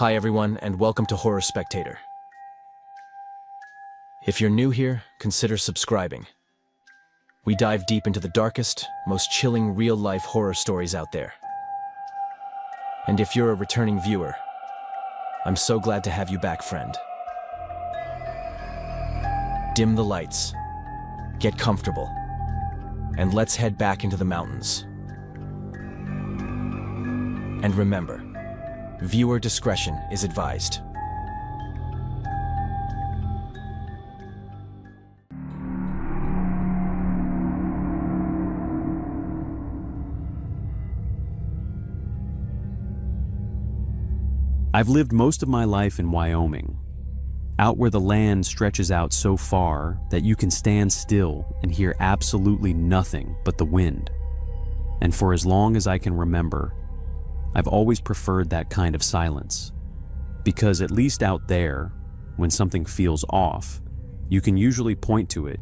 Hi everyone, and welcome to Horror Spectator. If you're new here, consider subscribing. We dive deep into the darkest, most chilling real-life horror stories out there. And if you're a returning viewer, I'm so glad to have you back, friend. Dim the lights, get comfortable, and let's head back into the mountains. And remember, viewer discretion is advised. I've lived most of my life in Wyoming, out where the land stretches out so far that you can stand still and hear absolutely nothing but the wind. And for as long as I can remember, I've always preferred that kind of silence, because at least out there, when something feels off, you can usually point to it.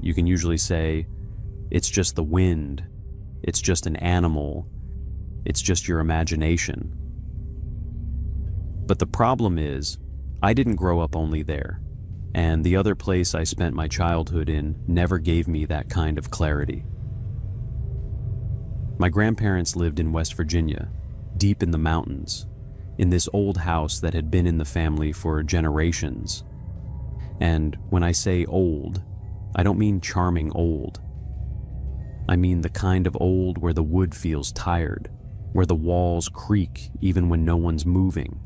You can usually say, it's just the wind, it's just an animal, it's just your imagination. But the problem is, I didn't grow up only there, and the other place I spent my childhood in never gave me that kind of clarity. My grandparents lived in West Virginia, deep in the mountains, in this old house that had been in the family for generations. And when I say old, I don't mean charming old. I mean the kind of old where the wood feels tired, where the walls creak even when no one's moving,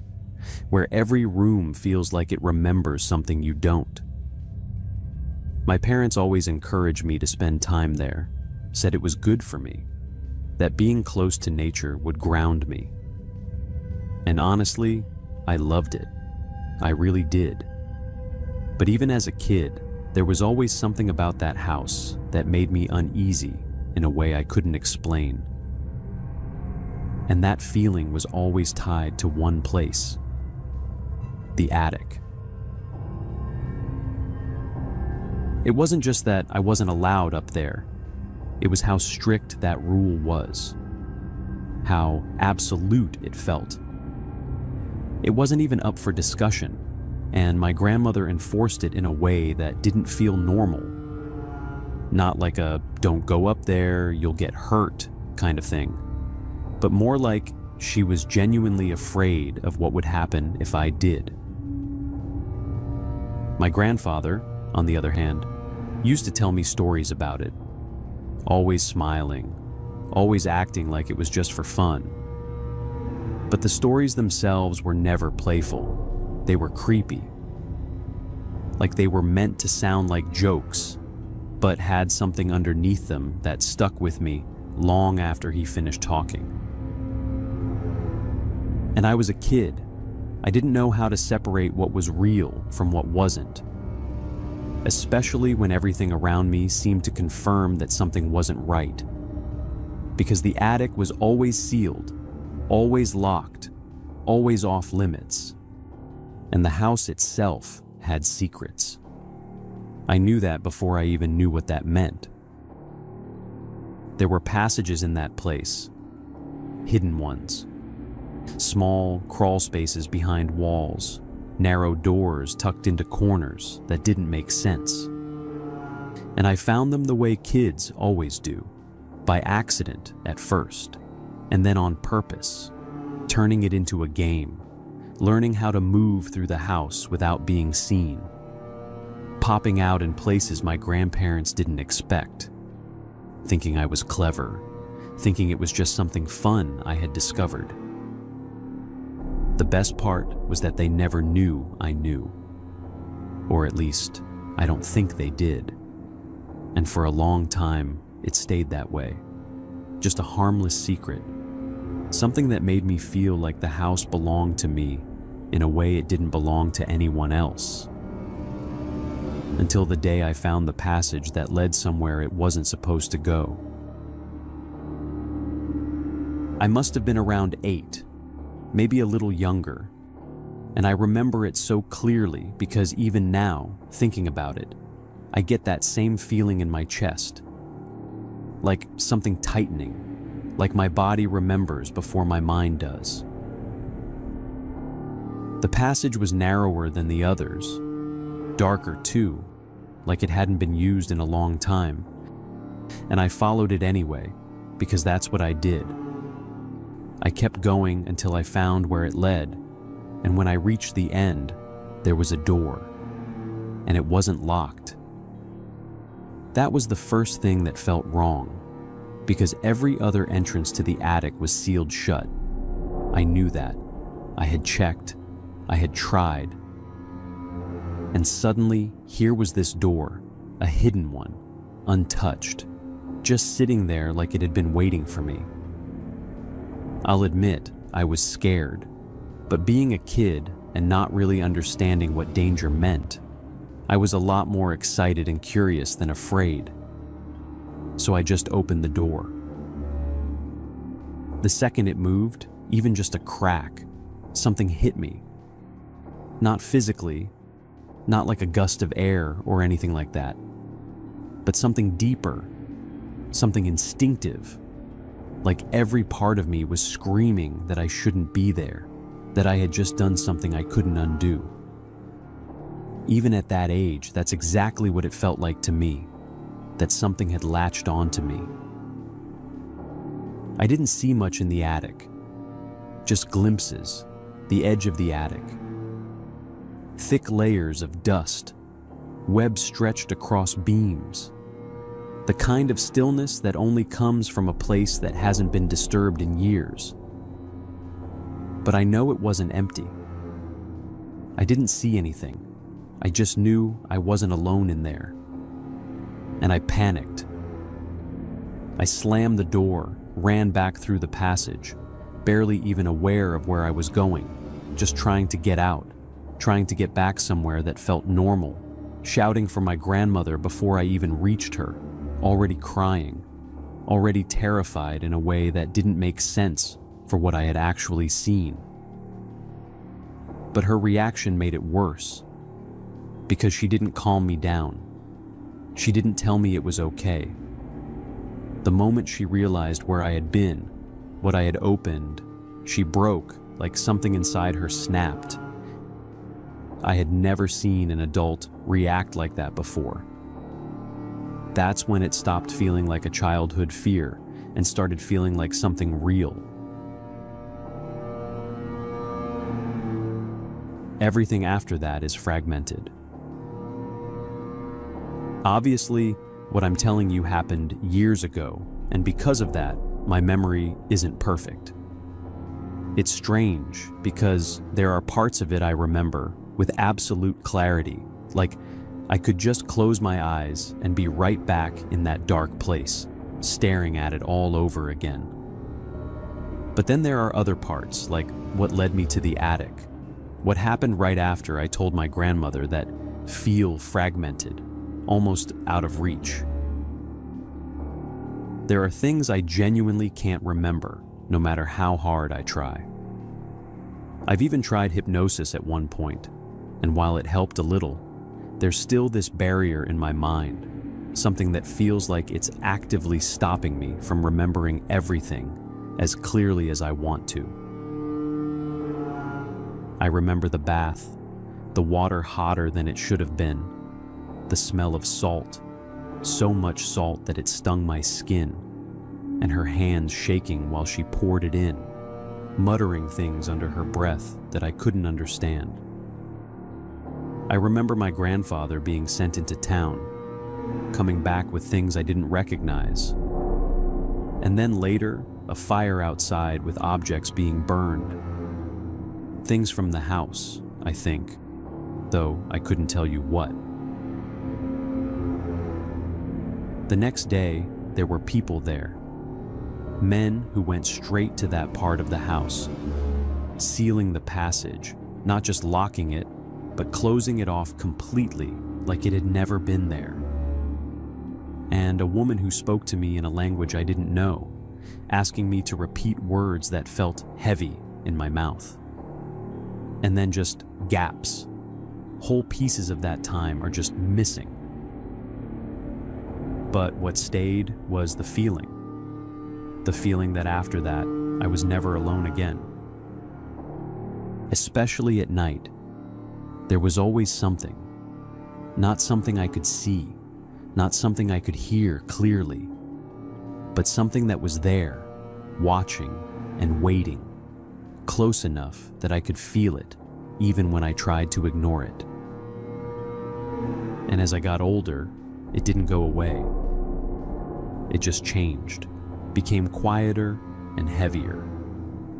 where every room feels like it remembers something you don't. My parents always encouraged me to spend time there, said it was good for me, that being close to nature would ground me. And honestly, I loved it. I really did. But even as a kid, there was always something about that house that made me uneasy in a way I couldn't explain. And that feeling was always tied to one place: the attic. It wasn't just that I wasn't allowed up there. It was how strict that rule was, how absolute it felt. It wasn't even up for discussion, and my grandmother enforced it in a way that didn't feel normal. Not like a "don't go up there, you'll get hurt" kind of thing, but more like she was genuinely afraid of what would happen if I did. My grandfather, on the other hand, used to tell me stories about it, always smiling, always acting like it was just for fun. But the stories themselves were never playful. They were creepy. Like they were meant to sound like jokes, but had something underneath them that stuck with me long after he finished talking. And I was a kid. I didn't know how to separate what was real from what wasn't, especially when everything around me seemed to confirm that something wasn't right. Because the attic was always sealed, always locked, always off limits. And the house itself had secrets. I knew that before I even knew what that meant. There were passages in that place, hidden ones. Small crawl spaces behind walls, narrow doors tucked into corners that didn't make sense. And I found them the way kids always do, by accident at first, and then on purpose, turning it into a game, learning how to move through the house without being seen, popping out in places my grandparents didn't expect, thinking I was clever, thinking it was just something fun I had discovered. The best part was that they never knew I knew. Or at least, I don't think they did. And for a long time, it stayed that way. Just a harmless secret. Something that made me feel like the house belonged to me in a way it didn't belong to anyone else. Until the day I found the passage that led somewhere it wasn't supposed to go. I must have been around 8. Maybe a little younger, and I remember it so clearly because even now, thinking about it, I get that same feeling in my chest, like something tightening, like my body remembers before my mind does. The passage was narrower than the others, darker too, like it hadn't been used in a long time. And I followed it anyway, because that's what I did. I kept going until I found where it led, and when I reached the end, there was a door, and it wasn't locked. That was the first thing that felt wrong, because every other entrance to the attic was sealed shut. I knew that. I had checked. I had tried. And suddenly, here was this door, a hidden one, untouched, just sitting there like it had been waiting for me. I'll admit, I was scared, but being a kid and not really understanding what danger meant, I was a lot more excited and curious than afraid. So I just opened the door. The second it moved, even just a crack, something hit me. Not physically, not like a gust of air or anything like that, but something deeper, something instinctive, like every part of me was screaming that I shouldn't be there, that I had just done something I couldn't undo. Even at that age, that's exactly what it felt like to me, that something had latched onto me. I didn't see much in the attic, just glimpses, the edge of the attic. Thick layers of dust, webs stretched across beams. The kind of stillness that only comes from a place that hasn't been disturbed in years. But I know it wasn't empty. I didn't see anything. I just knew I wasn't alone in there. And I panicked. I slammed the door, ran back through the passage, barely even aware of where I was going, just trying to get out, trying to get back somewhere that felt normal, shouting for my grandmother before I even reached her, already crying, already terrified in a way that didn't make sense for what I had actually seen. But her reaction made it worse, because she didn't calm me down. She didn't tell me it was okay. The moment she realized where I had been, what I had opened, she broke like something inside her snapped. I had never seen an adult react like that before. That's when it stopped feeling like a childhood fear and started feeling like something real. Everything after that is fragmented. Obviously, what I'm telling you happened years ago, and because of that, my memory isn't perfect. It's strange because there are parts of it I remember with absolute clarity, like I could just close my eyes and be right back in that dark place, staring at it all over again. But then there are other parts, like what led me to the attic, what happened right after I told my grandmother, that feel fragmented, almost out of reach. There are things I genuinely can't remember, no matter how hard I try. I've even tried hypnosis at one point, and while it helped a little, there's still this barrier in my mind, something that feels like it's actively stopping me from remembering everything as clearly as I want to. I remember the bath, the water hotter than it should have been, the smell of salt, so much salt that it stung my skin, and her hands shaking while she poured it in, muttering things under her breath that I couldn't understand. I remember my grandfather being sent into town, coming back with things I didn't recognize, and then later, a fire outside with objects being burned. Things from the house, I think, though I couldn't tell you what. The next day, there were people there. Men who went straight to that part of the house, sealing the passage, not just locking it, but closing it off completely, like it had never been there. And a woman who spoke to me in a language I didn't know, asking me to repeat words that felt heavy in my mouth. And then just gaps. Whole pieces of that time are just missing. But what stayed was the feeling that after that, I was never alone again. especially at night. There was always something. Not something I could see, not something I could hear clearly, but something that was there, watching and waiting, close enough that I could feel it, even when I tried to ignore it. And as I got older, it didn't go away. It just changed, became quieter and heavier,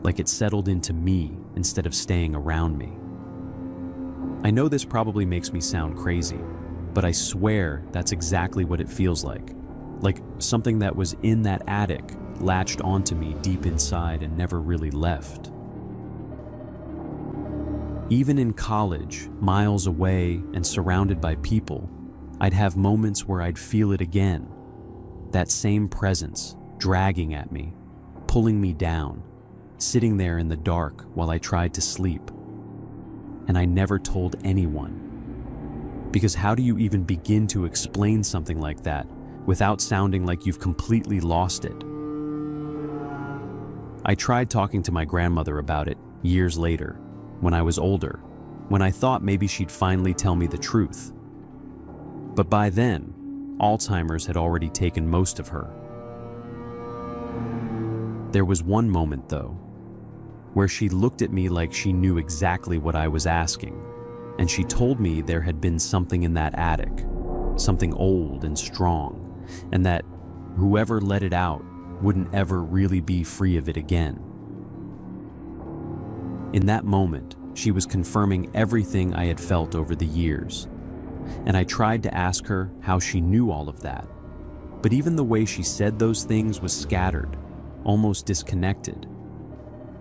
like it settled into me instead of staying around me. I know this probably makes me sound crazy, but I swear that's exactly what it feels like something that was in that attic latched onto me deep inside and never really left. Even in college, miles away and surrounded by people, I'd have moments where I'd feel it again. That same presence, dragging at me, pulling me down, sitting there in the dark while I tried to sleep. And I never told anyone. Because how do you even begin to explain something like that without sounding like you've completely lost it? I tried talking to my grandmother about it years later, when I was older, when I thought maybe she'd finally tell me the truth. But by then, Alzheimer's had already taken most of her. There was one moment, though, where she looked at me like she knew exactly what I was asking, and she told me there had been something in that attic, something old and strong, and that whoever let it out wouldn't ever really be free of it again. In that moment, she was confirming everything I had felt over the years, and I tried to ask her how she knew all of that. But even the way she said those things was scattered, almost disconnected.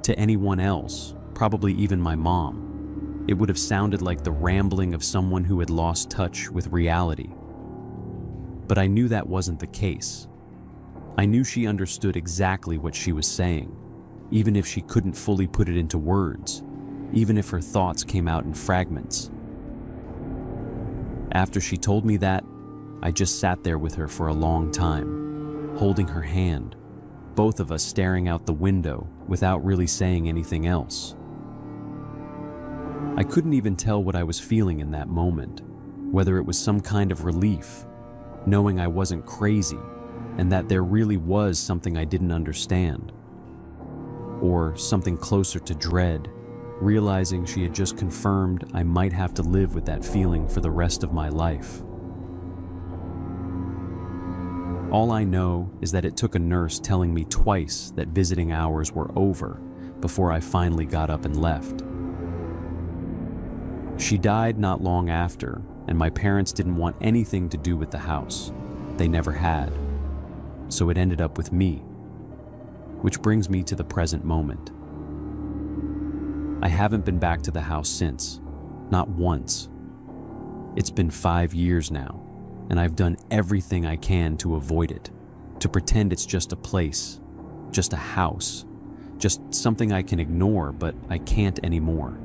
To anyone else, probably even my mom, it would have sounded like the rambling of someone who had lost touch with reality. But I knew that wasn't the case. I knew she understood exactly what she was saying, even if she couldn't fully put it into words, even if her thoughts came out in fragments. After she told me that, I just sat there with her for a long time, holding her hand, both of us staring out the window without really saying anything else. I couldn't even tell what I was feeling in that moment, whether it was some kind of relief, knowing I wasn't crazy and that there really was something I didn't understand, or something closer to dread, realizing she had just confirmed I might have to live with that feeling for the rest of my life. All I know is that it took a nurse telling me twice that visiting hours were over before I finally got up and left. She died not long after, and my parents didn't want anything to do with the house. They never had. So it ended up with me. Which brings me to the present moment. I haven't been back to the house since, not once. It's been 5 years now, and I've done everything I can to avoid it, to pretend it's just a place, just a house, just something I can ignore, but I can't anymore.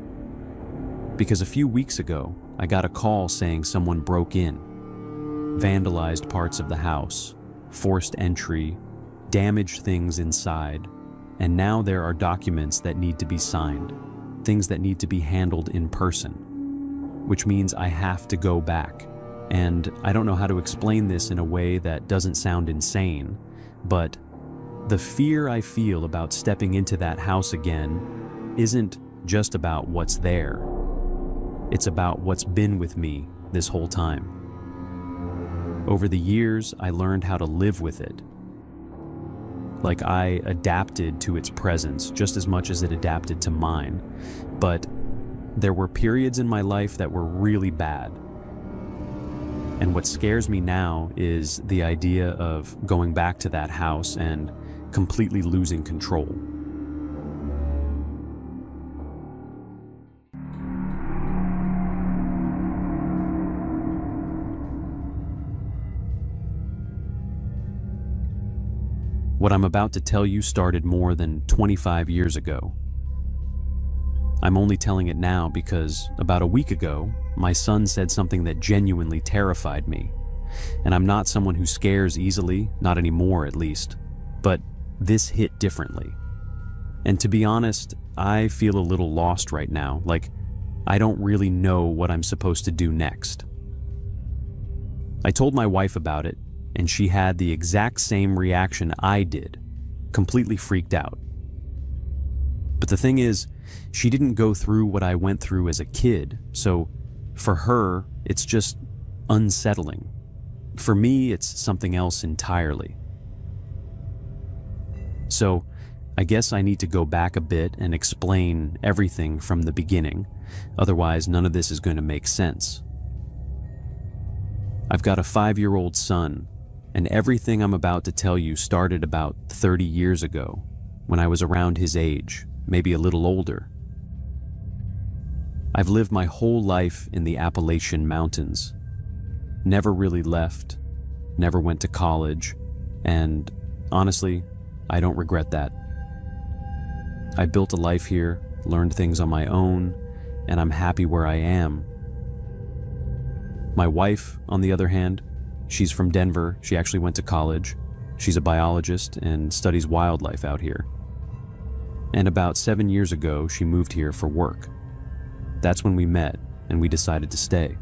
Because a few weeks ago, I got a call saying someone broke in, vandalized parts of the house, forced entry, damaged things inside, and now there are documents that need to be signed, things that need to be handled in person, which means I have to go back. And I don't know how to explain this in a way that doesn't sound insane, but the fear I feel about stepping into that house again isn't just about what's there. It's about what's been with me this whole time. Over the years, I learned how to live with it. Like I adapted to its presence just as much as it adapted to mine. But there were periods in my life that were really bad. And what scares me now is the idea of going back to that house and completely losing control. What I'm about to tell you started more than 25 years ago. I'm only telling it now because about a week ago, my son said something that genuinely terrified me. And I'm not someone who scares easily, not anymore at least, but this hit differently. And to be honest, I feel a little lost right now, like I don't really know what I'm supposed to do next. I told my wife about it, and she had the exact same reaction I did, completely freaked out. But the thing is, she didn't go through what I went through as a kid, so for her, it's just unsettling. For me, it's something else entirely. So, I guess I need to go back a bit and explain everything from the beginning, otherwise none of this is going to make sense. I've got a 5-year-old son, and everything I'm about to tell you started about 30 years ago, when I was around his age, maybe a little older. I've lived my whole life in the Appalachian Mountains. Never really left, never went to college, and honestly, I don't regret that. I built a life here, learned things on my own, and I'm happy where I am. My wife, on the other hand, she's from Denver. She actually went to college. She's a biologist and studies wildlife out here. And about 7 years ago, she moved here for work. That's when we met, and we decided to stay.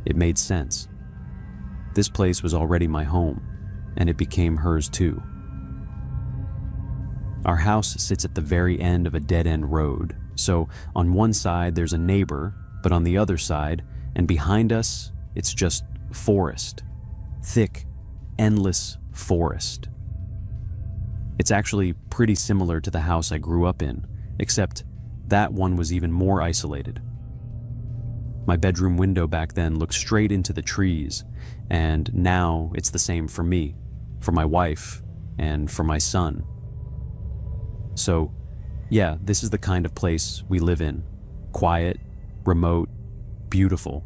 It made sense. This place was already my home, and it became hers too. Our house sits at the very end of a dead-end road, so on one side there's a neighbor, but on the other side, and behind us, it's just forest. Thick, endless forest. It's actually pretty similar to the house I grew up in, except that one was even more isolated. My bedroom window back then looked straight into the trees, and now it's the same for me, for my wife, and for my son. So, yeah, this is the kind of place we live in. Quiet, remote, beautiful.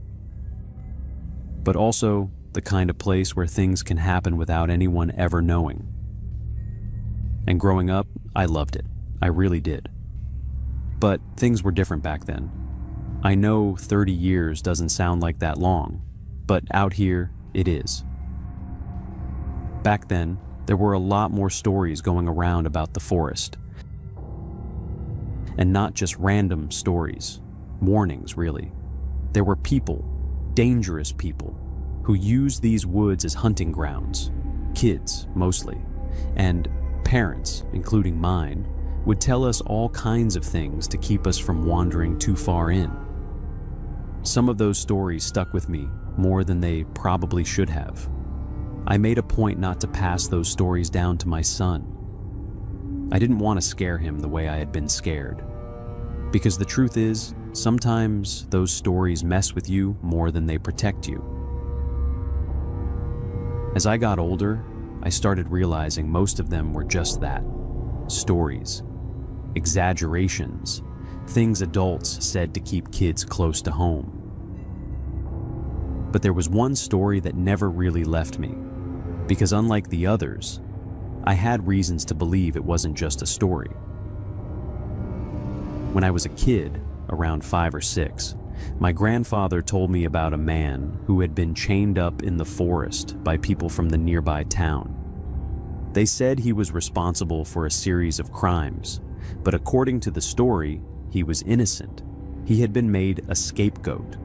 But also the kind of place where things can happen without anyone ever knowing. And growing up, I loved it. I really did. But things were different back then. I know 30 years doesn't sound like that long, but out here, it is. Back then, there were a lot more stories going around about the forest. And not just random stories, warnings really. There were people, dangerous people, who used these woods as hunting grounds, kids mostly, and parents, including mine, would tell us all kinds of things to keep us from wandering too far in. Some of those stories stuck with me more than they probably should have. I made a point not to pass those stories down to my son. I didn't want to scare him the way I had been scared. Because the truth is, sometimes those stories mess with you more than they protect you. As I got older, I started realizing most of them were just that. Stories. Exaggerations. Things adults said to keep kids close to home. But there was one story that never really left me, because unlike the others, I had reasons to believe it wasn't just a story. When I was a kid, around 5 or 6, my grandfather told me about a man who had been chained up in the forest by people from the nearby town. They said he was responsible for a series of crimes, but according to the story, he was innocent. He had been made a scapegoat.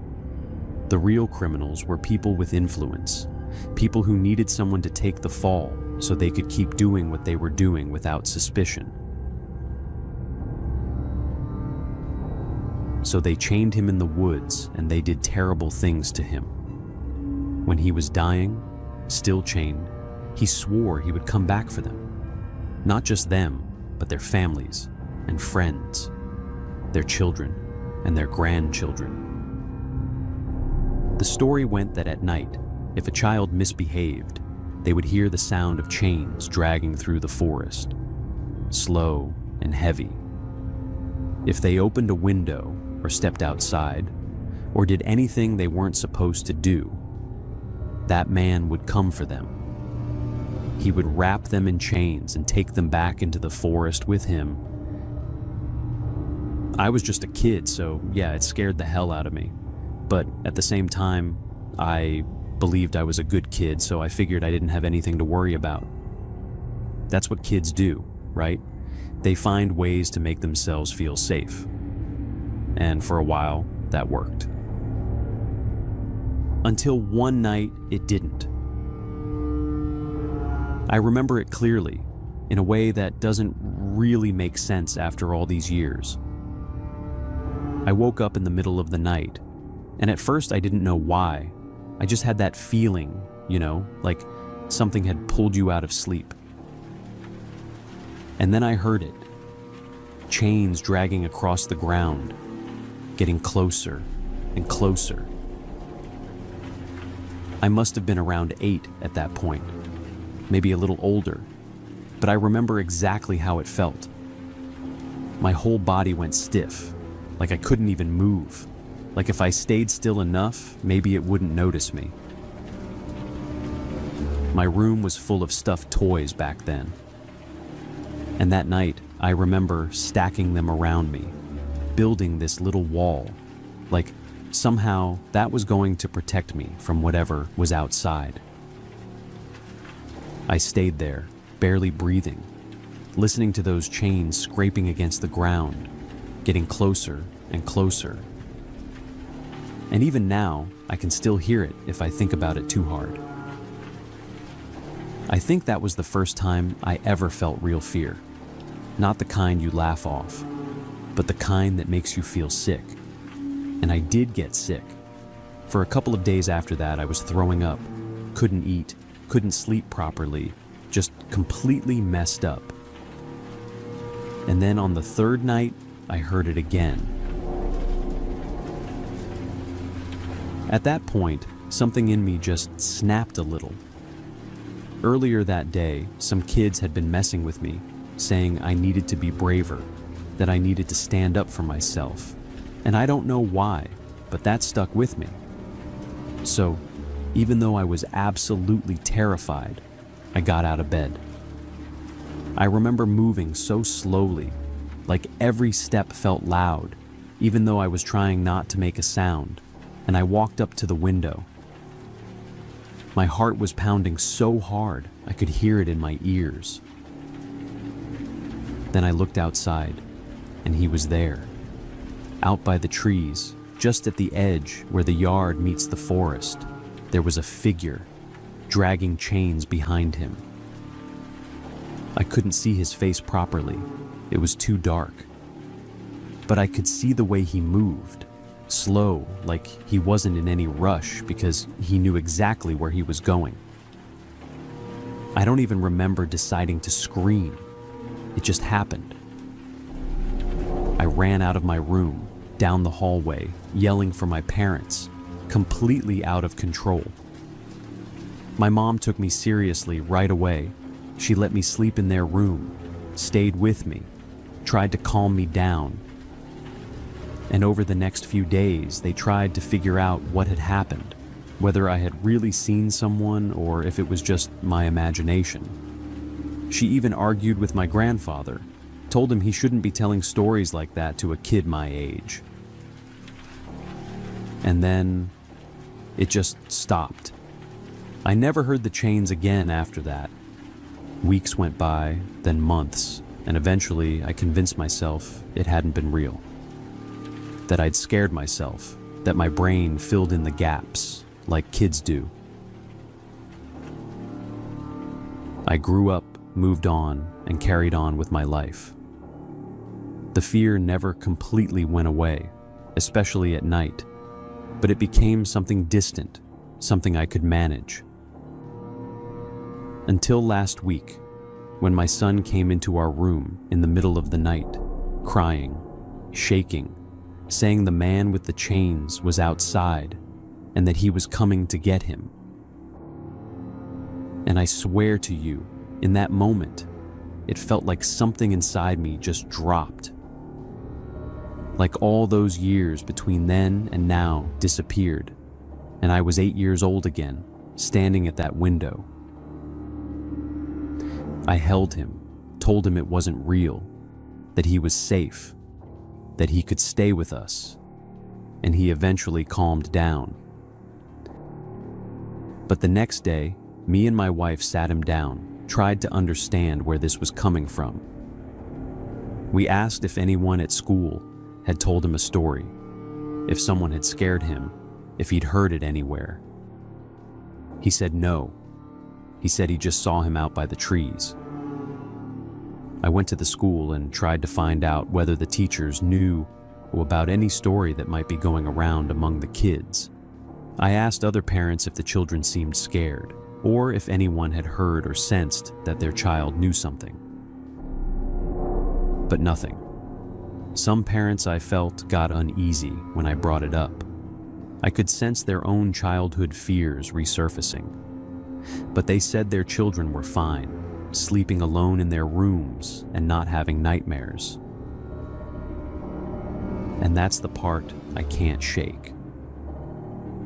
The real criminals were people with influence, people who needed someone to take the fall so they could keep doing what they were doing without suspicion. So they chained him in the woods and they did terrible things to him. When he was dying, still chained, he swore he would come back for them. Not just them, but their families and friends, their children and their grandchildren. The story went that at night, if a child misbehaved, they would hear the sound of chains dragging through the forest, slow and heavy. If they opened a window or stepped outside, or did anything they weren't supposed to do, that man would come for them. He would wrap them in chains and take them back into the forest with him. I was just a kid, so yeah, it scared the hell out of me. But at the same time, I believed I was a good kid, so I figured I didn't have anything to worry about. That's what kids do, right? They find ways to make themselves feel safe. And for a while, that worked. Until one night, it didn't. I remember it clearly, in a way that doesn't really make sense after all these years. I woke up in the middle of the night, and at first I didn't know why. I just had that feeling, like something had pulled you out of sleep. And then I heard it. Chains dragging across the ground, getting closer and closer. I must have been around 8 at that point, maybe a little older, but I remember exactly how it felt. My whole body went stiff, like I couldn't even move, like if I stayed still enough, maybe it wouldn't notice me. My room was full of stuffed toys back then. And that night, I remember stacking them around me, building this little wall, like somehow that was going to protect me from whatever was outside. I stayed there, barely breathing, listening to those chains scraping against the ground, getting closer and closer. And even now, I can still hear it if I think about it too hard. I think that was the first time I ever felt real fear. Not the kind you laugh off, but the kind that makes you feel sick. And I did get sick. For a couple of days after that, I was throwing up, couldn't eat, couldn't sleep properly, just completely messed up. And then on the third night, I heard it again. At that point, something in me just snapped a little. Earlier that day, some kids had been messing with me, saying I needed to be braver, that I needed to stand up for myself. And I don't know why, but that stuck with me. So, even though I was absolutely terrified, I got out of bed. I remember moving so slowly, like every step felt loud, even though I was trying not to make a sound, and I walked up to the window. My heart was pounding so hard, I could hear it in my ears. Then I looked outside, and he was there. Out by the trees, just at the edge where the yard meets the forest, there was a figure, dragging chains behind him. I couldn't see his face properly. It was too dark. But I could see the way he moved, slow, like he wasn't in any rush because he knew exactly where he was going. I don't even remember deciding to scream. It just happened. I ran out of my room, down the hallway, yelling for my parents, completely out of control. My mom took me seriously right away. She let me sleep in their room, stayed with me, tried to calm me down. And over the next few days, they tried to figure out what had happened, whether I had really seen someone or if it was just my imagination. She even argued with my grandfather, told him he shouldn't be telling stories like that to a kid my age. And then it just stopped. I never heard the chains again after that. Weeks went by, then months, and eventually I convinced myself it hadn't been real. That I'd scared myself, that my brain filled in the gaps, like kids do. I grew up, moved on, and carried on with my life. The fear never completely went away, especially at night, but it became something distant, something I could manage. Until last week, when my son came into our room in the middle of the night, crying, shaking, saying the man with the chains was outside and that he was coming to get him. And I swear to you, in that moment, it felt like something inside me just dropped. Like all those years between then and now disappeared, and I was 8 years old again, standing at that window. I held him, told him it wasn't real, that he was safe, that he could stay with us, and he eventually calmed down. But the next day, me and my wife sat him down, tried to understand where this was coming from. We asked if anyone at school had told him a story, if someone had scared him, if he'd heard it anywhere. He said no. He said he just saw him out by the trees. I went to the school and tried to find out whether the teachers knew about any story that might be going around among the kids. I asked other parents if the children seemed scared, or if anyone had heard or sensed that their child knew something. But nothing. Some parents, I felt, got uneasy when I brought it up. I could sense their own childhood fears resurfacing. But they said their children were fine, sleeping alone in their rooms and not having nightmares. And that's the part I can't shake.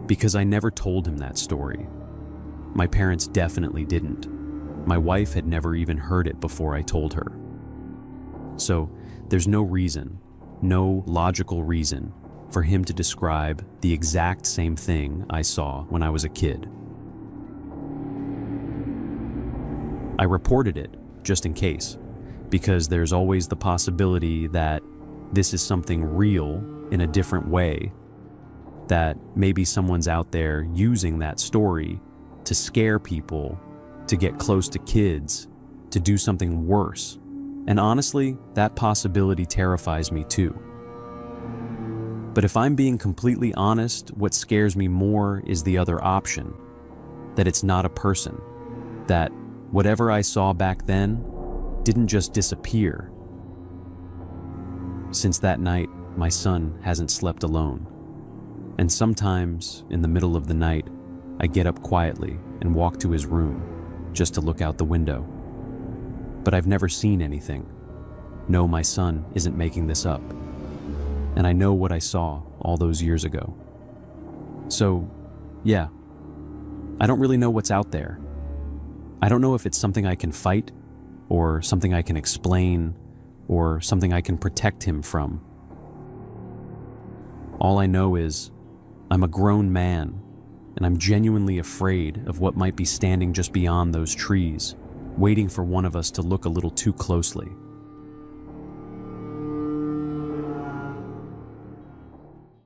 Because I never told him that story. My parents definitely didn't. My wife had never even heard it before I told her. So there's no reason, no logical reason, for him to describe the exact same thing I saw when I was a kid. I reported it, just in case, because there's always the possibility that this is something real in a different way, that maybe someone's out there using that story to scare people, to get close to kids, to do something worse. And honestly, that possibility terrifies me too. But if I'm being completely honest, what scares me more is the other option, that it's not a person, that whatever I saw back then didn't just disappear. Since that night, my son hasn't slept alone. And sometimes, in the middle of the night, I get up quietly and walk to his room, just to look out the window. But I've never seen anything. No, my son isn't making this up. And I know what I saw all those years ago. So, yeah, I don't really know what's out there. I don't know if it's something I can fight, or something I can explain, or something I can protect him from. All I know is, I'm a grown man, and I'm genuinely afraid of what might be standing just beyond those trees, waiting for one of us to look a little too closely.